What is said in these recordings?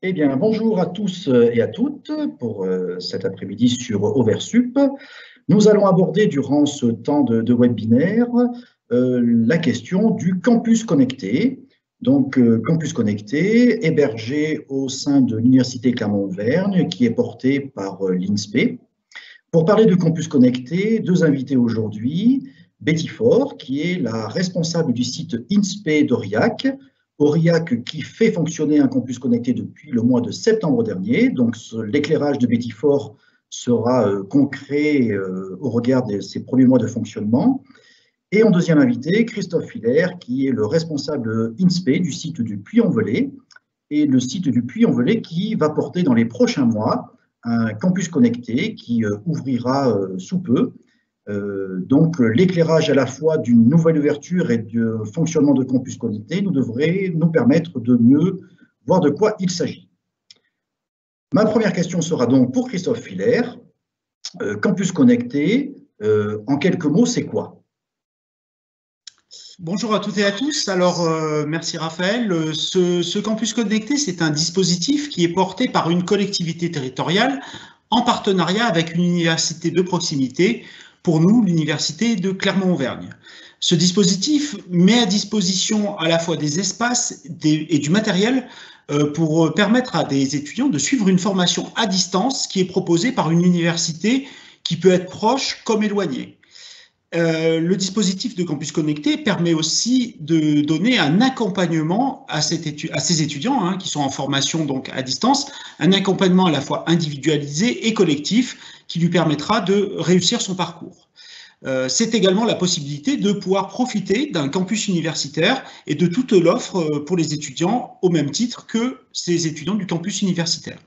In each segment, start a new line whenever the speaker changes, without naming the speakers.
Eh bien, bonjour à tous et à toutes pour cet après-midi sur Oversup. Nous allons aborder durant ce temps de webinaire la question du campus connecté. Donc, campus connecté, hébergé au sein de l'Université Clermont-Auvergne, qui est porté par l'INSPE. Pour parler de campus connecté, deux invités aujourd'hui. Betty Faure, qui est la responsable du site INSPE d'Aurillac. Aurillac qui fait fonctionner un campus connecté depuis le mois de septembre dernier. Donc, l'éclairage de Betty Faure sera concret au regard de ces premiers mois de fonctionnement. Et en deuxième invité, Christophe Filaire, qui est le responsable INSPE du site du Puy-en-Velay. Et le site du Puy-en-Velay qui va porter dans les prochains mois un campus connecté qui ouvrira sous peu. Donc, l'éclairage à la fois d'une nouvelle ouverture et du fonctionnement de campus connecté nous devrait nous permettre de mieux voir de quoi il s'agit. Ma première question sera donc pour Christophe Filaire. Campus connecté, en quelques mots, c'est quoi?
Bonjour à toutes et à tous. Alors, merci Raphaël. Ce campus connecté, c'est un dispositif qui est porté par une collectivité territoriale en partenariat avec une université de proximité, pour nous, l'université de Clermont-Auvergne. Ce dispositif met à disposition à la fois des espaces et du matériel pour permettre à des étudiants de suivre une formation à distance qui est proposée par une université qui peut être proche comme éloignée. Le dispositif de campus connecté permet aussi de donner un accompagnement à ces étudiants qui sont en formation donc à distance, un accompagnement à la fois individualisé et collectif qui lui permettra de réussir son parcours. C'est également la possibilité de pouvoir profiter d'un campus universitaire et de toute l'offre pour les étudiants au même titre que ces étudiants du campus universitaire.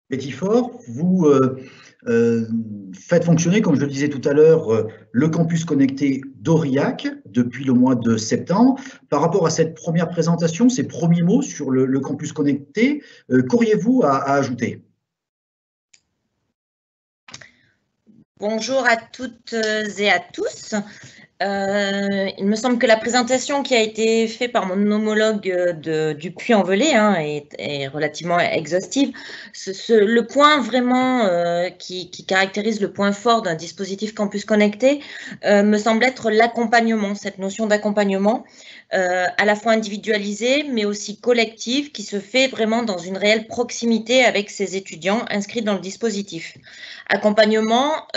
Betty Faure, vous faites fonctionner, comme je le disais tout à l'heure, le campus connecté d'Aurillac depuis le mois de septembre. Par rapport à cette première présentation, ces premiers mots sur le campus connecté, qu'auriez-vous à ajouter?
Bonjour à toutes et à tous. Il me semble que la présentation qui a été faite par mon homologue du Puy-en-Velay est relativement exhaustive. Le point vraiment qui caractérise le point fort d'un dispositif campus connecté me semble être l'accompagnement, cette notion d'accompagnement à la fois individualisée mais aussi collective qui se fait vraiment dans une réelle proximité avec ces étudiants inscrits dans le dispositif. Accompagnement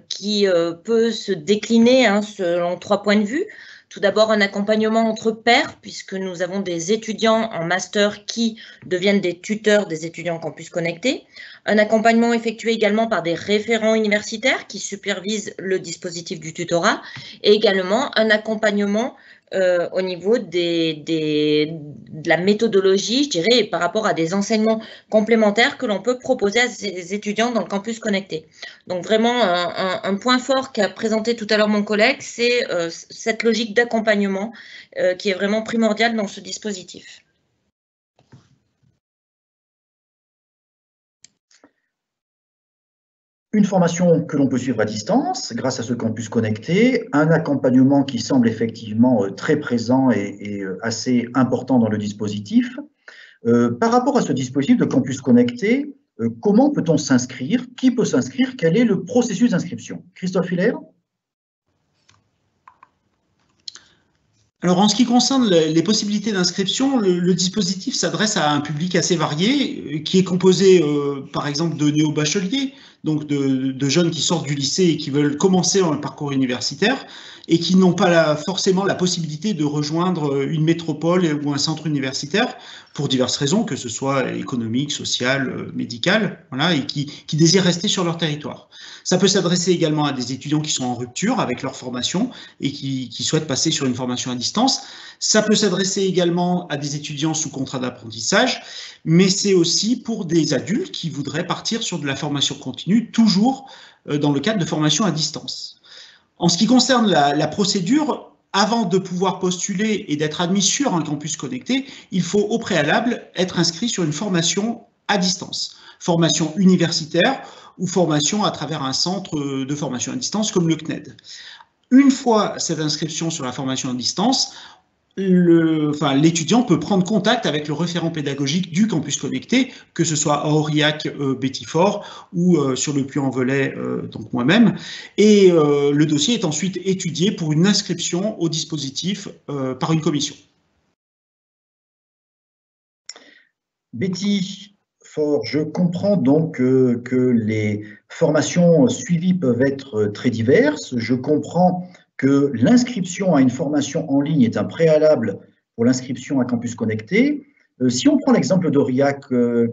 qui peut se décliner selon 3 points de vue. Tout d'abord, un accompagnement entre pairs, puisque nous avons des étudiants en master qui deviennent des tuteurs des étudiants campus connectés. Un accompagnement effectué également par des référents universitaires qui supervisent le dispositif du tutorat. Et également un accompagnement au niveau de la méthodologie, je dirais, par rapport à des enseignements complémentaires que l'on peut proposer à ces étudiants dans le campus connecté. Donc vraiment, un point fort qu'a présenté tout à l'heure mon collègue, c'est cette logique d'accompagnement qui est vraiment primordiale dans ce dispositif.
Une formation que l'on peut suivre à distance grâce à ce campus connecté, un accompagnement qui semble effectivement très présent et assez important dans le dispositif. Par rapport à ce dispositif de campus connecté, comment peut-on s'inscrire? Qui peut s'inscrire? Quel est le processus d'inscription? Christophe Hilaire?
Alors, en ce qui concerne les possibilités d'inscription, le dispositif s'adresse à un public assez varié, qui est composé, par exemple, de néo-bacheliers, donc de jeunes qui sortent du lycée et qui veulent commencer un parcours universitaire, et qui n'ont pas forcément la possibilité de rejoindre une métropole ou un centre universitaire, pour diverses raisons, que ce soit économique, sociale, médicale, voilà, et qui désirent rester sur leur territoire. Ça peut s'adresser également à des étudiants qui sont en rupture avec leur formation et qui souhaitent passer sur une formation à distance. Ça peut s'adresser également à des étudiants sous contrat d'apprentissage, mais c'est aussi pour des adultes qui voudraient partir sur de la formation continue, toujours dans le cadre de formation à distance. En ce qui concerne la procédure, avant de pouvoir postuler et d'être admis sur un campus connecté, il faut au préalable être inscrit sur une formation à distance, formation universitaire ou formation à travers un centre de formation à distance comme le CNED. Une fois cette inscription sur la formation à distance, l'étudiant peut prendre contact avec le référent pédagogique du campus connecté, que ce soit à Aurillac, Betty-Fort ou sur le Puy-en-Velay, donc moi-même. Et le dossier est ensuite étudié pour une inscription au dispositif par une commission.
Betty-Fort, je comprends donc que les formations suivies peuvent être très diverses. Je comprends que l'inscription à une formation en ligne est un préalable pour l'inscription à Campus Connecté. Si on prend l'exemple d'Aurillac,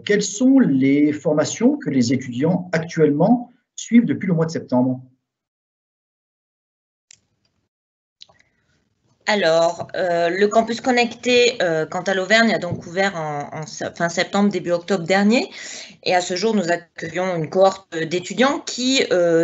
quelles sont les formations que les étudiants actuellement suivent depuis le mois de septembre?
Alors, le campus connecté, quant à l'Auvergne, a donc ouvert fin septembre, début octobre dernier. Et à ce jour, nous accueillons une cohorte d'étudiants qui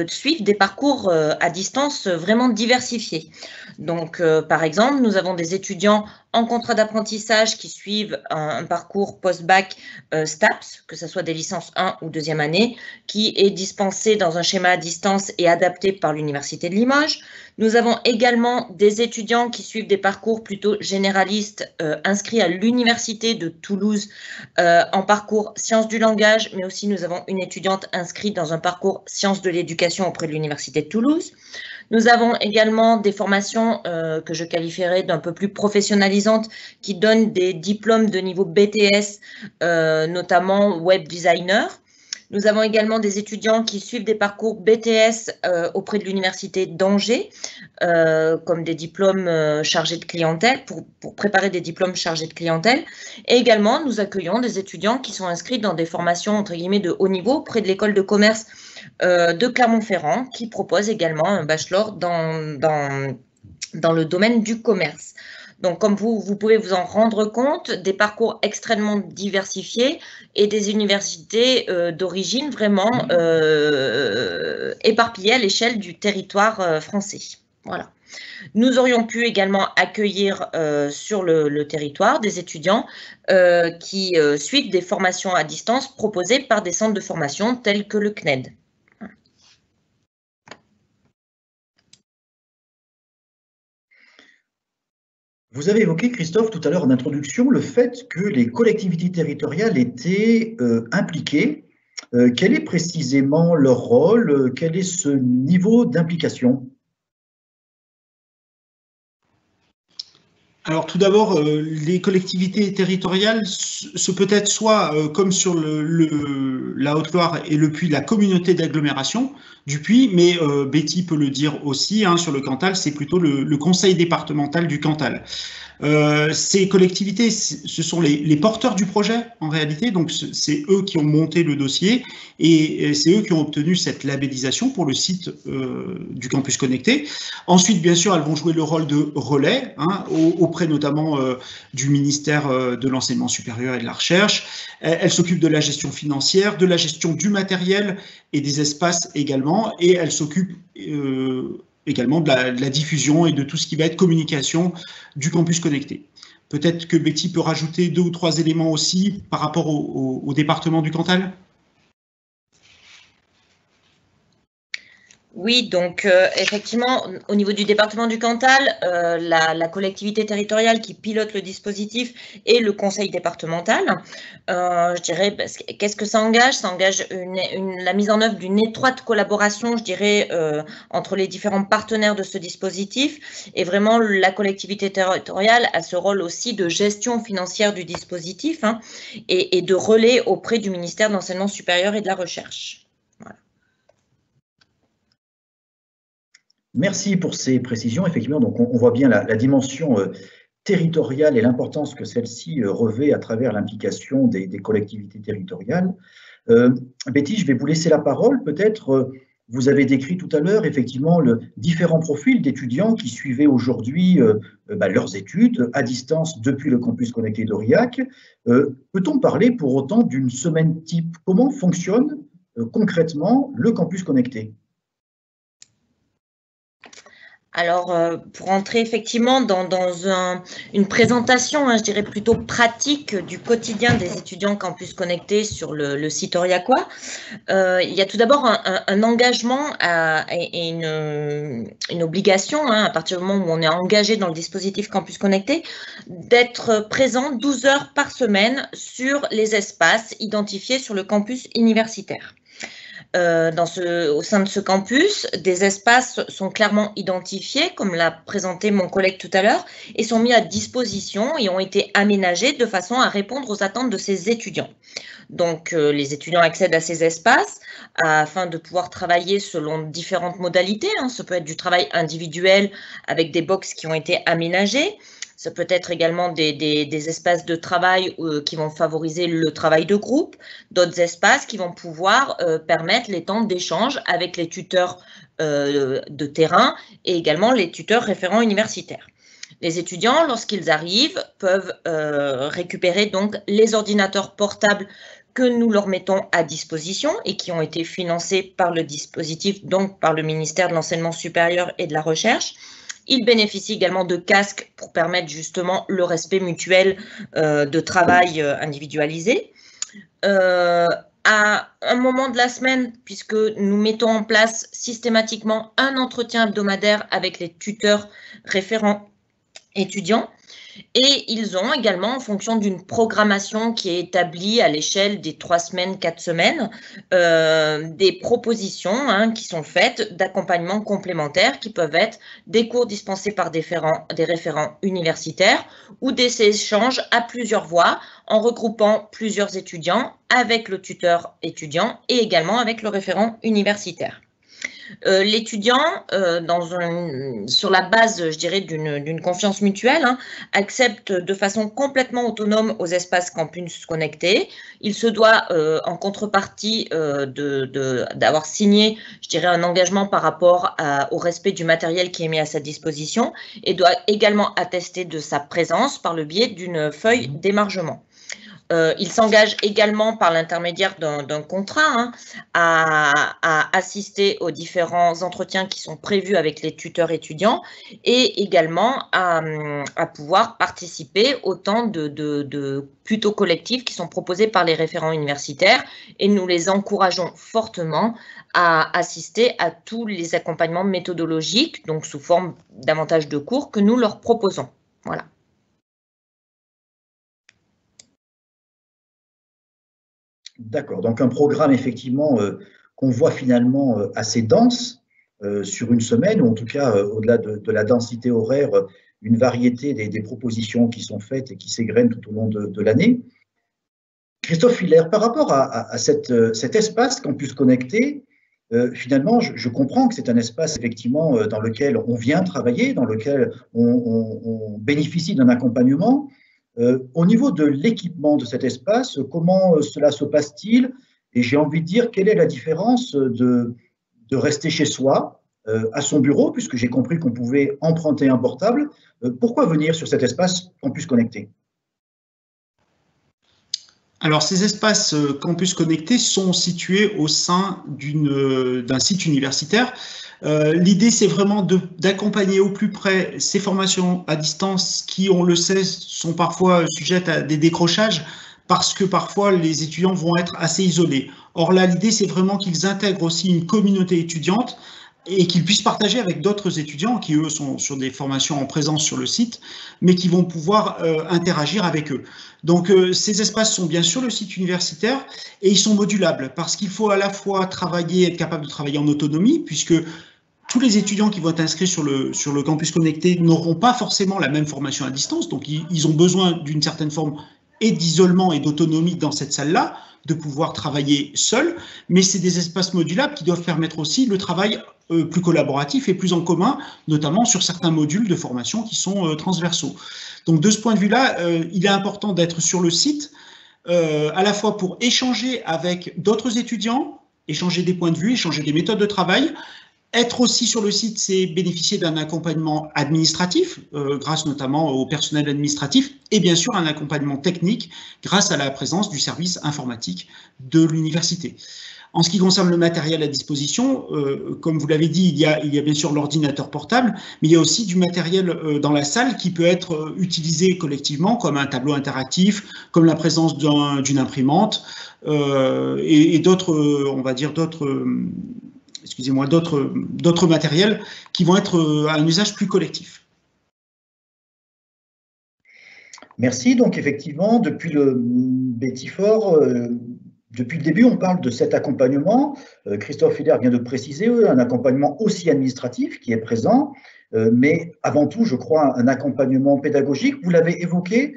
suivent des parcours à distance vraiment diversifiés. Donc, par exemple, nous avons des étudiants en contrat d'apprentissage qui suivent un parcours post-bac STAPS, que ce soit des licences 1 ou 2e année, qui est dispensé dans un schéma à distance et adapté par l'Université de Limoges. Nous avons également des étudiants qui suivent des parcours plutôt généralistes inscrits à l'Université de Toulouse en parcours sciences du langage, mais aussi nous avons une étudiante inscrite dans un parcours sciences de l'éducation auprès de l'Université de Toulouse. Nous avons également des formations que je qualifierais d'un peu plus professionnalisantes qui donnent des diplômes de niveau BTS, notamment web designer. Nous avons également des étudiants qui suivent des parcours BTS auprès de l'Université d'Angers, comme des diplômes chargés de clientèle, pour préparer des diplômes chargés de clientèle. Et également, nous accueillons des étudiants qui sont inscrits dans des formations, entre guillemets, de haut niveau auprès de l'école de commerce de Clermont-Ferrand, qui propose également un bachelor dans le domaine du commerce. Donc, comme vous pouvez vous en rendre compte, des parcours extrêmement diversifiés et des universités d'origine vraiment éparpillées à l'échelle du territoire français. Voilà. Nous aurions pu également accueillir sur le territoire des étudiants qui suivent des formations à distance proposées par des centres de formation tels que le CNED.
Vous avez évoqué, Christophe, tout à l'heure en introduction, le fait que les collectivités territoriales étaient impliquées. Quel est précisément leur rôle? Quel est ce niveau d'implication?
Alors tout d'abord, les collectivités territoriales, ce peut être soit comme sur la Haute-Loire et le Puy, la communauté d'agglomération du Puy, mais Betty peut le dire aussi, hein, sur le Cantal, c'est plutôt le conseil départemental du Cantal. Ces collectivités, ce sont les porteurs du projet en réalité, donc c'est eux qui ont monté le dossier et c'est eux qui ont obtenu cette labellisation pour le site du campus connecté. Ensuite, bien sûr, elles vont jouer le rôle de relais, hein, auprès notamment du ministère de l'Enseignement supérieur et de la Recherche. Elles s'occupent de la gestion financière, de la gestion du matériel et des espaces également, et elles s'occupent également de la diffusion et de tout ce qui va être communication du campus connecté. Peut-être que Betty peut rajouter 2 ou 3 éléments aussi par rapport au département du Cantal.
Oui, donc effectivement, au niveau du département du Cantal, la collectivité territoriale qui pilote le dispositif est le conseil départemental. Je dirais, qu'est-ce que ça engage? Ça engage la mise en œuvre d'une étroite collaboration, je dirais, entre les différents partenaires de ce dispositif. Et vraiment, la collectivité territoriale a ce rôle aussi de gestion financière du dispositif, hein, et de relais auprès du ministère de l'Enseignement supérieur et de la Recherche. Voilà.
Merci pour ces précisions. Effectivement, donc on voit bien la dimension territoriale et l'importance que celle-ci revêt à travers l'implication des collectivités territoriales. Betty, je vais vous laisser la parole. Peut-être, vous avez décrit tout à l'heure effectivement le différents profils d'étudiants qui suivaient aujourd'hui leurs études à distance depuis le campus connecté d'Aurillac. Peut-on parler pour autant d'une semaine type? Comment fonctionne concrètement le campus connecté?
Alors, pour entrer effectivement dans une présentation, je dirais plutôt pratique du quotidien des étudiants Campus Connectés sur le site Oriaqua, il y a tout d'abord un engagement et une obligation, à partir du moment où on est engagé dans le dispositif Campus Connecté, d'être présent 12 heures par semaine sur les espaces identifiés sur le campus universitaire. Au sein de ce campus, des espaces sont clairement identifiés, comme l'a présenté mon collègue tout à l'heure, et sont mis à disposition et ont été aménagés de façon à répondre aux attentes de ces étudiants. Donc, les étudiants accèdent à ces espaces afin de pouvoir travailler selon différentes modalités. Ça peut être du travail individuel avec des box qui ont été aménagées. Ça peut être également des espaces de travail qui vont favoriser le travail de groupe, d'autres espaces qui vont pouvoir permettre les temps d'échange avec les tuteurs de terrain et également les tuteurs référents universitaires. Les étudiants, lorsqu'ils arrivent, peuvent récupérer donc les ordinateurs portables que nous leur mettons à disposition et qui ont été financés par le dispositif, donc par le ministère de l'Enseignement supérieur et de la Recherche. Ils bénéficient également de casques pour permettre justement le respect mutuel de travail individualisé. À un moment de la semaine, puisque nous mettons en place systématiquement un entretien hebdomadaire avec les tuteurs référents étudiants, et ils ont également, en fonction d'une programmation qui est établie à l'échelle des 3 semaines, 4 semaines, des propositions qui sont faites d'accompagnement complémentaire qui peuvent être des cours dispensés par des référents universitaires ou des échanges à plusieurs voix en regroupant plusieurs étudiants avec le tuteur étudiant et également avec le référent universitaire. L'étudiant, sur la base, je dirais, d'une confiance mutuelle, accepte de façon complètement autonome aux espaces campus connectés. Il se doit, en contrepartie, d'avoir signé, je dirais, un engagement par rapport au respect du matériel qui est mis à sa disposition et doit également attester de sa présence par le biais d'une feuille d'émargement. Il s'engage également par l'intermédiaire d'un contrat à assister aux différents entretiens qui sont prévus avec les tuteurs étudiants et également à pouvoir participer aux temps de plutôt collectifs qui sont proposés par les référents universitaires et nous les encourageons fortement à assister à tous les accompagnements méthodologiques, donc sous forme davantage de cours que nous leur proposons. Voilà.
D'accord, donc un programme effectivement qu'on voit finalement assez dense sur une semaine, ou en tout cas au-delà de la densité horaire, une variété des propositions qui sont faites et qui s'égrènent tout au long de l'année. Christophe Hiller, par rapport à cet espace Campus Connecté, finalement je comprends que c'est un espace effectivement dans lequel on vient travailler, dans lequel on bénéficie d'un accompagnement. Au niveau de l'équipement de cet espace, comment cela se passe-t-il? Et j'ai envie de dire, quelle est la différence de rester chez soi, à son bureau, puisque j'ai compris qu'on pouvait emprunter un portable. Pourquoi venir sur cet espace Campus Connecté?
Alors, ces espaces Campus Connectés sont situés au sein d'un site universitaire. L'idée, c'est vraiment d'accompagner au plus près ces formations à distance qui, on le sait, sont parfois sujettes à des décrochages parce que parfois les étudiants vont être assez isolés. Or là, l'idée, c'est vraiment qu'ils intègrent aussi une communauté étudiante et qu'ils puissent partager avec d'autres étudiants qui, eux, sont sur des formations en présence sur le site, mais qui vont pouvoir interagir avec eux. Donc, ces espaces sont bien sûr le site universitaire et ils sont modulables parce qu'il faut à la fois être capable de travailler en autonomie, puisque tous les étudiants qui vont être inscrits sur le campus connecté n'auront pas forcément la même formation à distance, donc ils ont besoin d'une certaine forme et d'isolement et d'autonomie dans cette salle-là, de pouvoir travailler seuls, mais c'est des espaces modulables qui doivent permettre aussi le travail plus collaboratif et plus en commun, notamment sur certains modules de formation qui sont transversaux. Donc de ce point de vue-là, il est important d'être sur le site, à la fois pour échanger avec d'autres étudiants, échanger des points de vue, échanger des méthodes de travail. Être aussi sur le site, c'est bénéficier d'un accompagnement administratif, grâce notamment au personnel administratif, et bien sûr un accompagnement technique grâce à la présence du service informatique de l'université. En ce qui concerne le matériel à disposition, comme vous l'avez dit, il y a bien sûr l'ordinateur portable, mais il y a aussi du matériel dans la salle qui peut être utilisé collectivement, comme un tableau interactif, comme la présence d'une imprimante et d'autres, on va dire excusez-moi, d'autres matériels qui vont être à un usage plus collectif.
Merci. Donc, effectivement, depuis le Betty4, depuis le début, on parle de cet accompagnement. Christophe Hiller vient de préciser, un accompagnement aussi administratif qui est présent, mais avant tout, je crois, un accompagnement pédagogique. Vous l'avez évoqué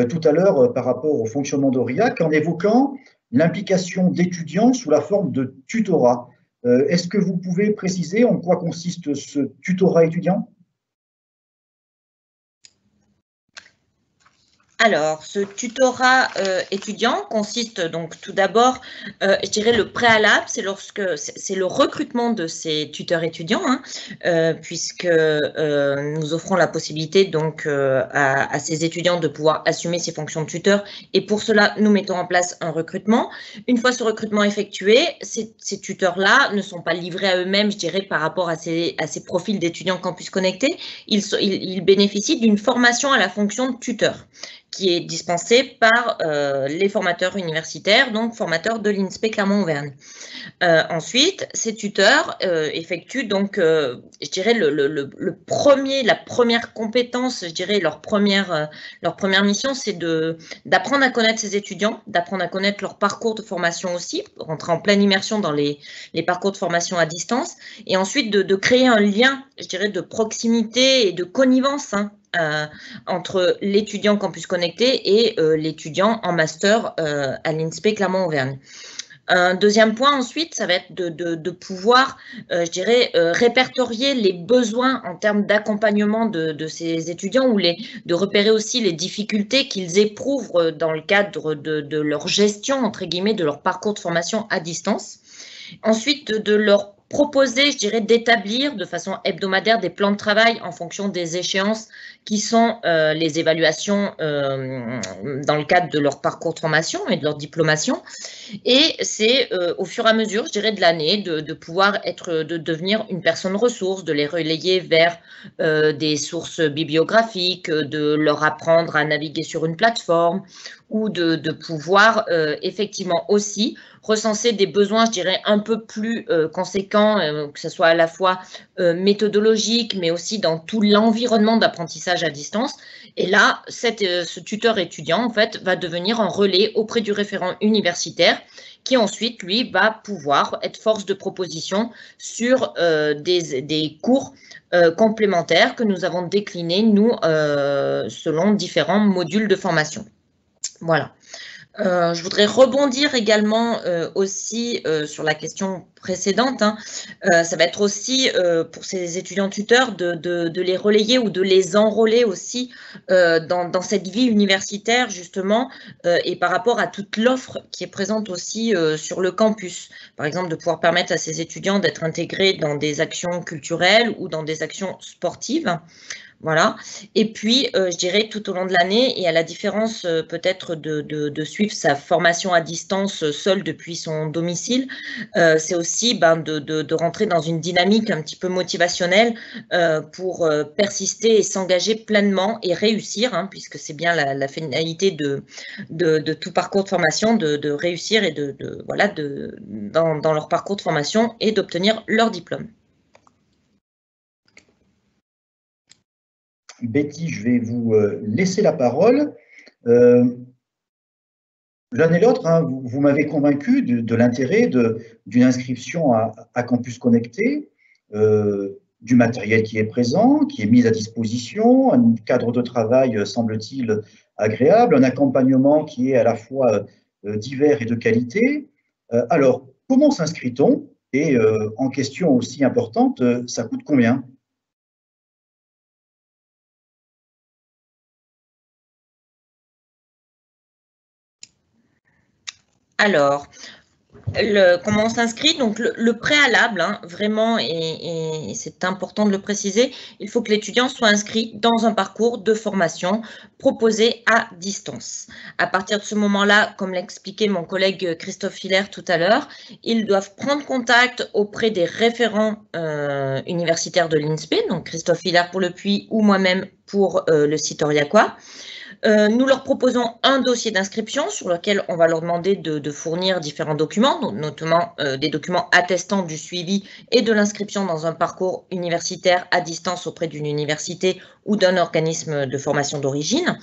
tout à l'heure par rapport au fonctionnement d'Aurillac en évoquant l'implication d'étudiants sous la forme de tutorat. Est-ce que vous pouvez préciser en quoi consiste ce tutorat étudiant ?
Alors, ce tutorat étudiant consiste donc tout d'abord, je dirais le préalable, c'est le recrutement de ces tuteurs étudiants, hein, puisque nous offrons la possibilité donc à ces étudiants de pouvoir assumer ces fonctions de tuteur, et pour cela nous mettons en place un recrutement. Une fois ce recrutement effectué, ces tuteurs-là ne sont pas livrés à eux-mêmes, je dirais, par rapport à ces profils d'étudiants campus connectés. Ils bénéficient d'une formation à la fonction de tuteur, qui est dispensée par les formateurs universitaires, donc formateurs de l'INSPE Clermont-Auvergne. Ensuite, ces tuteurs effectuent donc, je dirais, la première compétence, je dirais, leur première mission, c'est d'apprendre à connaître ces étudiants, d'apprendre à connaître leur parcours de formation aussi, rentrer en pleine immersion dans les parcours de formation à distance, et ensuite de créer un lien, je dirais, de proximité et de connivence, hein, entre l'étudiant campus connecté et l'étudiant en master à l'INSPE Clermont-Auvergne. Un deuxième point ensuite, ça va être de pouvoir, je dirais, répertorier les besoins en termes d'accompagnement de ces étudiants, ou de repérer aussi les difficultés qu'ils éprouvent dans le cadre de leur gestion, entre guillemets, de leur parcours de formation à distance. Ensuite, de leur proposer, je dirais, d'établir de façon hebdomadaire des plans de travail en fonction des échéances qui sont les évaluations dans le cadre de leur parcours de formation et de leur diplomation. Et c'est au fur et à mesure, je dirais, de l'année, de pouvoir de devenir une personne ressource, de les relayer vers des sources bibliographiques, de leur apprendre à naviguer sur une plateforme, ou de pouvoir effectivement aussi recenser des besoins, je dirais, un peu plus conséquents, que ce soit à la fois méthodologique, mais aussi dans tout l'environnement d'apprentissage à distance. Et là, ce tuteur étudiant, en fait, va devenir un relais auprès du référent universitaire, qui ensuite, lui, va pouvoir être force de proposition sur des cours complémentaires que nous avons déclinés, nous, selon différents modules de formation. Voilà. Je voudrais rebondir également aussi sur la question précédente, hein. Ça va être aussi pour ces étudiants tuteurs de les relayer ou de les enrôler aussi dans cette vie universitaire justement, et par rapport à toute l'offre qui est présente aussi sur le campus. Par exemple, de pouvoir permettre à ces étudiants d'être intégrés dans des actions culturelles ou dans des actions sportives. Voilà. Et puis, je dirais tout au long de l'année, et à la différence peut-être de suivre sa formation à distance seul depuis son domicile, c'est aussi de rentrer dans une dynamique un petit peu motivationnelle pour persister et s'engager pleinement et réussir, hein, puisque c'est bien la finalité de tout parcours de formation, de réussir et dans leur parcours de formation et d'obtenir leur diplôme.
Betty, je vais vous laisser la parole. L'un et l'autre, hein, vous m'avez convaincu de l'intérêt d'une inscription à Campus Connecté, du matériel qui est présent, qui est mis à disposition, un cadre de travail, semble-t-il, agréable, un accompagnement qui est à la fois divers et de qualité. Alors, comment s'inscrit-on? Et en question aussi importante, ça coûte combien?
Alors, comment on s'inscrit, donc le préalable, hein, vraiment, et c'est important de le préciser, il faut que l'étudiant soit inscrit dans un parcours de formation proposé à distance. À partir de ce moment-là, comme l'expliquait mon collègue Christophe Hilaire tout à l'heure, ils doivent prendre contact auprès des référents universitaires de l'INSPE, donc Christophe Hilaire pour le Puy ou moi-même pour le site Aurillacois. Nous leur proposons un dossier d'inscription sur lequel on va leur demander de fournir différents documents, notamment des documents attestant du suivi et de l'inscription dans un parcours universitaire à distance auprès d'une université ou d'un organisme de formation d'origine.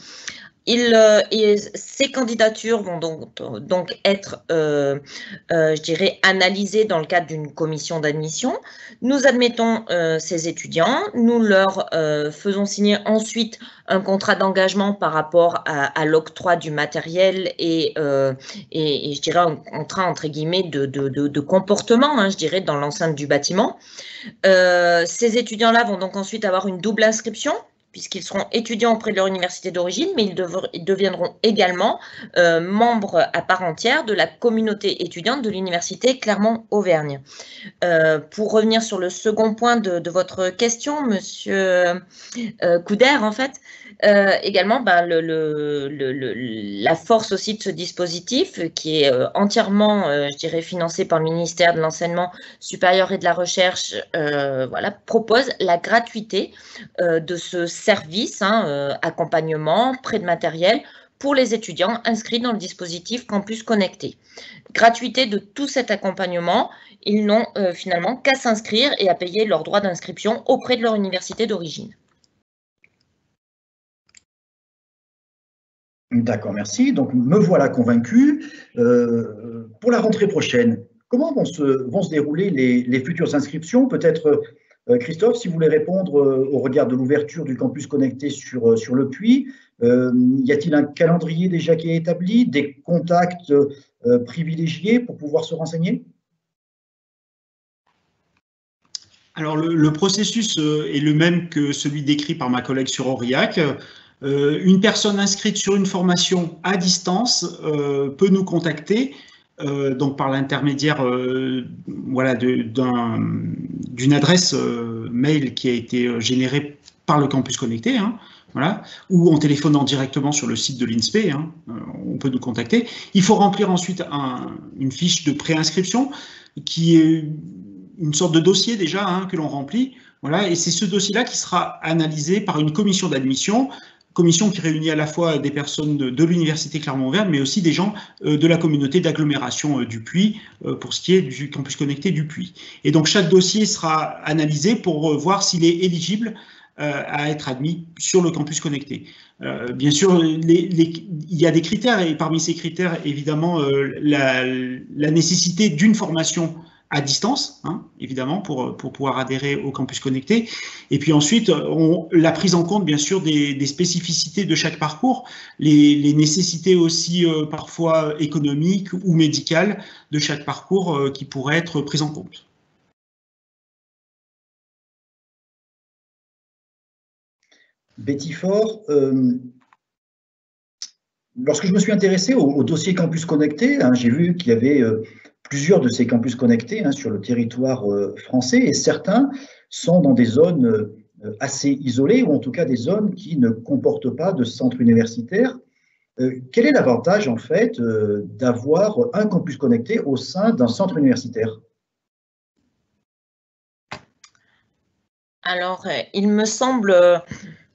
Ces candidatures vont donc être, je dirais, analysées dans le cadre d'une commission d'admission. Nous admettons ces étudiants, nous leur faisons signer ensuite un contrat d'engagement par rapport à l'octroi du matériel et je dirais un contrat entre guillemets de comportement, hein, je dirais, dans l'enceinte du bâtiment. Ces étudiants-là vont donc ensuite avoir une double inscription, puisqu'ils seront étudiants auprès de leur université d'origine, mais ils deviendront également membres à part entière de la communauté étudiante de l'université Clermont-Auvergne. Pour revenir sur le second point de votre question, monsieur Couder, en fait, également, la force aussi de ce dispositif, qui est entièrement, je dirais, financé par le ministère de l'Enseignement supérieur et de la Recherche, voilà, propose la gratuité de ce service, hein, accompagnement, prêt de matériel, pour les étudiants inscrits dans le dispositif Campus Connecté. Gratuité de tout cet accompagnement, ils n'ont finalement qu'à s'inscrire et à payer leurs droits d'inscription auprès de leur université d'origine.
D'accord, merci. Donc, me voilà convaincu. Pour la rentrée prochaine, comment vont se dérouler les futures inscriptions? Peut-être, Christophe, si vous voulez répondre au regard de l'ouverture du campus connecté sur le Puy, y a-t-il un calendrier déjà qui est établi, des contacts privilégiés pour pouvoir se renseigner?
Alors, le processus est le même que celui décrit par ma collègue sur Aurillac. Une personne inscrite sur une formation à distance peut nous contacter donc par l'intermédiaire voilà, d'une adresse mail qui a été générée par le campus connecté, hein, voilà, ou en téléphonant directement sur le site de l'INSPE, hein, on peut nous contacter. Il faut remplir ensuite une fiche de préinscription qui est une sorte de dossier déjà, hein, que l'on remplit, voilà, et c'est ce dossier-là qui sera analysé par une commission d'admission, commission qui réunit à la fois des personnes de l'université Clermont-Auvergne, mais aussi des gens de la communauté d'agglomération du Puy, pour ce qui est du campus connecté du Puy. Et donc chaque dossier sera analysé pour voir s'il est éligible à être admis sur le campus connecté. Bien sûr, il y a des critères, et parmi ces critères, évidemment, la nécessité d'une formation à distance, hein, évidemment, pour pouvoir adhérer au campus connecté. Et puis ensuite, la prise en compte, bien sûr, des spécificités de chaque parcours, les nécessités aussi parfois économiques ou médicales de chaque parcours qui pourraient être prises en compte.
Betty Faure, lorsque je me suis intéressé au dossier campus connecté, hein, j'ai vu qu'il y avait plusieurs de ces campus connectés, hein, sur le territoire français, et certains sont dans des zones assez isolées, ou en tout cas des zones qui ne comportent pas de centre universitaire. Quel est l'avantage, en fait, d'avoir un campus connecté au sein d'un centre universitaire?
Alors, il me semble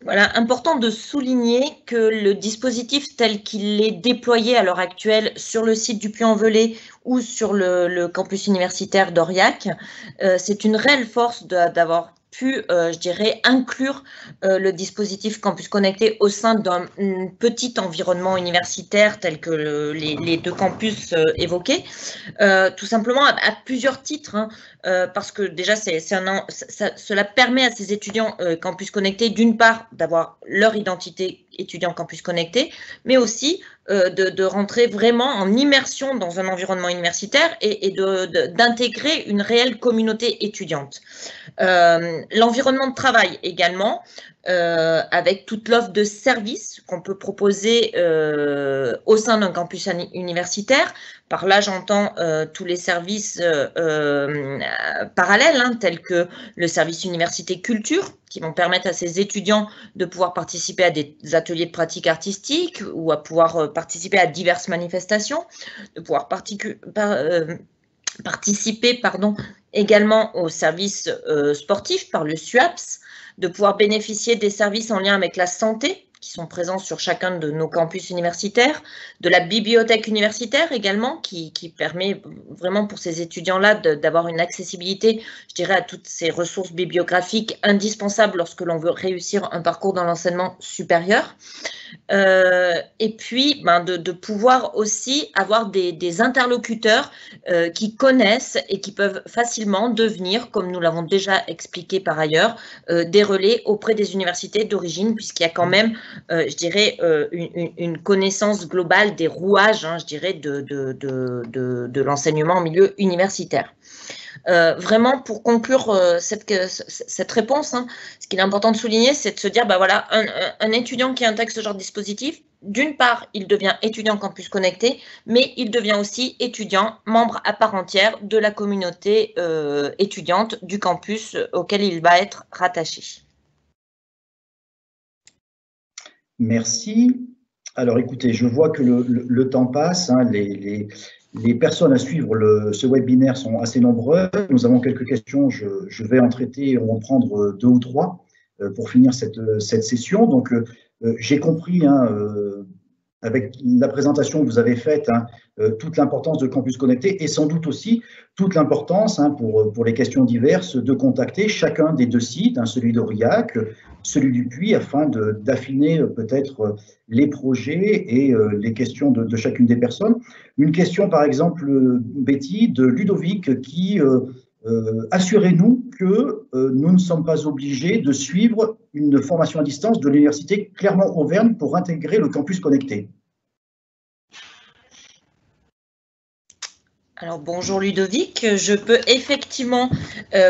voilà, important de souligner que le dispositif tel qu'il est déployé à l'heure actuelle sur le site du Puy-en-Velay ou sur le campus universitaire d'Aurillac, c'est une réelle force d'avoir pu, je dirais, inclure le dispositif Campus Connecté au sein d'un petit environnement universitaire tel que les deux campus évoqués, tout simplement à plusieurs titres, hein, parce que déjà, cela permet à ces étudiants Campus Connecté, d'une part, d'avoir leur identité étudiant Campus Connecté, mais aussi de rentrer vraiment en immersion dans un environnement universitaire et d'intégrer une réelle communauté étudiante. L'environnement de travail également, avec toute l'offre de services qu'on peut proposer au sein d'un campus universitaire. Par là, j'entends tous les services parallèles, hein, tels que le service université culture, qui vont permettre à ces étudiants de pouvoir participer à des ateliers de pratique artistique ou à pouvoir participer à diverses manifestations, de pouvoir participer également aux services sportifs par le SUAPS, de pouvoir bénéficier des services en lien avec la santé qui sont présents sur chacun de nos campus universitaires, de la bibliothèque universitaire également, qui permet vraiment pour ces étudiants-là d'avoir une accessibilité, je dirais, à toutes ces ressources bibliographiques indispensables lorsque l'on veut réussir un parcours dans l'enseignement supérieur. Et puis, de pouvoir aussi avoir des interlocuteurs qui connaissent et qui peuvent facilement devenir, comme nous l'avons déjà expliqué par ailleurs, des relais auprès des universités d'origine, puisqu'il y a quand même, je dirais, une connaissance globale des rouages, hein, je dirais, de l'enseignement en milieu universitaire. Vraiment, pour conclure cette réponse, hein, ce qu'il est important de souligner, c'est de se dire, voilà, un étudiant qui intègre ce genre de dispositif, d'une part, il devient étudiant campus connecté, mais il devient aussi étudiant, membre à part entière de la communauté étudiante du campus auquel il va être rattaché.
Merci. Alors, écoutez, je vois que le temps passe, hein, les personnes à suivre ce webinaire sont assez nombreuses. Nous avons quelques questions. Je vais en traiter, en prendre 2 ou 3 pour finir cette session. Donc, j'ai compris, hein, avec la présentation que vous avez faite, hein, toute l'importance de Campus Connecté et sans doute aussi toute l'importance, hein, pour les questions diverses, de contacter chacun des 2 sites, hein, celui d'Aurillac, celui du Puy, afin d'affiner peut-être les projets et les questions de chacune des personnes. Une question, par exemple, Betty, de Ludovic, qui assurez-nous que nous ne sommes pas obligés de suivre une formation à distance de l'Université Clermont-Auvergne pour intégrer le campus connecté.
Alors, bonjour Ludovic, je peux effectivement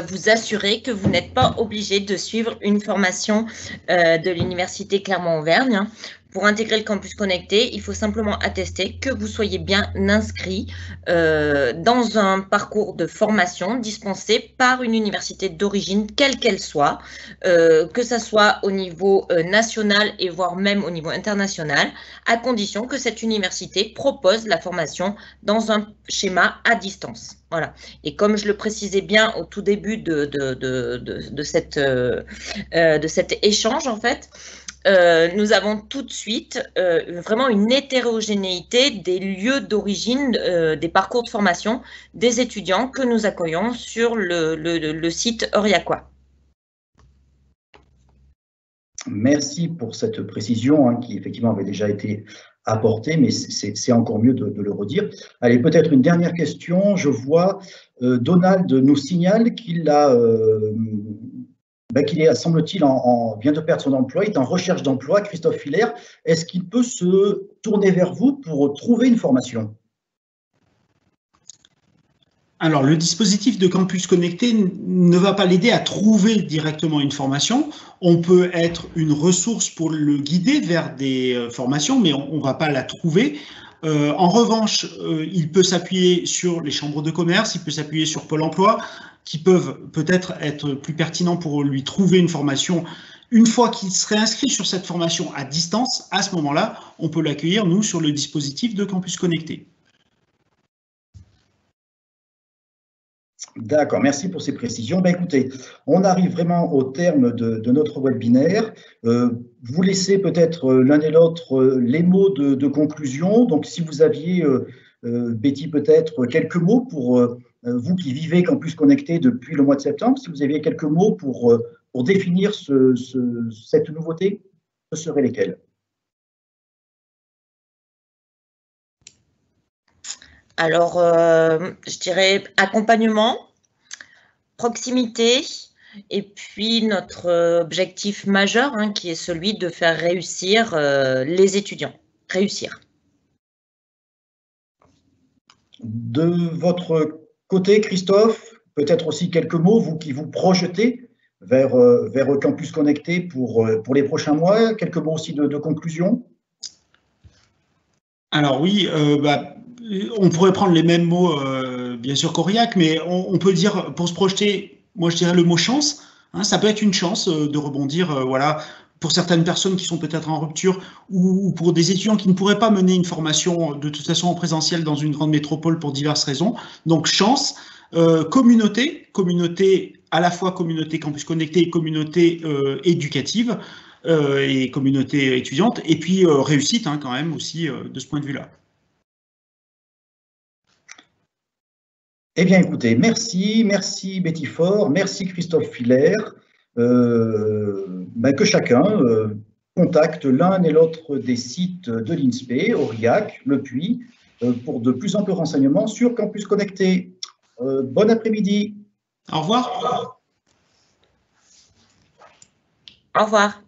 vous assurer que vous n'êtes pas obligé de suivre une formation de l'Université Clermont-Auvergne. Pour intégrer le campus connecté, il faut simplement attester que vous soyez bien inscrit dans un parcours de formation dispensé par une université d'origine, quelle qu'elle soit, que ce soit au niveau national et voire même au niveau international, à condition que cette université propose la formation dans un schéma à distance. Voilà. Et comme je le précisais bien au tout début de cet échange, en fait, nous avons tout de suite vraiment une hétérogénéité des lieux d'origine, des parcours de formation des étudiants que nous accueillons sur le site aurillacois.
Merci pour cette précision, hein, qui effectivement avait déjà été apportée, mais c'est encore mieux de le redire. Allez, peut-être une dernière question. Je vois Donald nous signale qu'il a... qu'il est, semble-t-il, vient de perdre son emploi, il est en recherche d'emploi. Christophe Filaire, est-ce qu'il peut se tourner vers vous pour trouver une formation?
Alors, le dispositif de campus connecté ne va pas l'aider à trouver directement une formation. On peut être une ressource pour le guider vers des formations, mais on ne va pas la trouver. En revanche, il peut s'appuyer sur les chambres de commerce, il peut s'appuyer sur Pôle emploi, qui peuvent peut-être être plus pertinents pour lui trouver une formation. Une fois qu'il serait inscrit sur cette formation à distance, à ce moment-là, on peut l'accueillir, nous, sur le dispositif de campus connecté.
D'accord, merci pour ces précisions. Écoutez, on arrive vraiment au terme de notre webinaire. Vous laissez peut-être l'un et l'autre les mots de conclusion. Donc, si vous aviez, Betty, peut-être quelques mots pour vous qui vivez Campus Connecté depuis le mois de septembre, si vous aviez quelques mots pour définir cette nouveauté, ce seraient lesquels?
Alors, je dirais accompagnement, proximité, et puis notre objectif majeur, hein, qui est celui de faire réussir les étudiants. Réussir.
De votre côté, Christophe, peut-être aussi quelques mots, vous qui vous projetez vers Campus Connecté pour les prochains mois. Quelques mots aussi de conclusion.
Alors oui, on pourrait prendre les mêmes mots, bien sûr, qu'Aurillac, mais on peut dire, pour se projeter, moi je dirais le mot chance. Hein, ça peut être une chance de rebondir, voilà, pour certaines personnes qui sont peut-être en rupture ou pour des étudiants qui ne pourraient pas mener une formation de toute façon en présentiel dans une grande métropole pour diverses raisons. Donc chance, communauté à la fois communauté Campus Connecté et communauté éducative et communauté étudiante, et puis réussite hein, quand même aussi de ce point de vue-là.
Eh bien, écoutez, merci Betty Faure, merci Christophe Filler. Que chacun contacte l'un et l'autre des sites de l'INSPE, Aurillac, Le Puy, pour de plus amples renseignements sur Campus Connecté. Bon après-midi.
Au revoir.
Au revoir.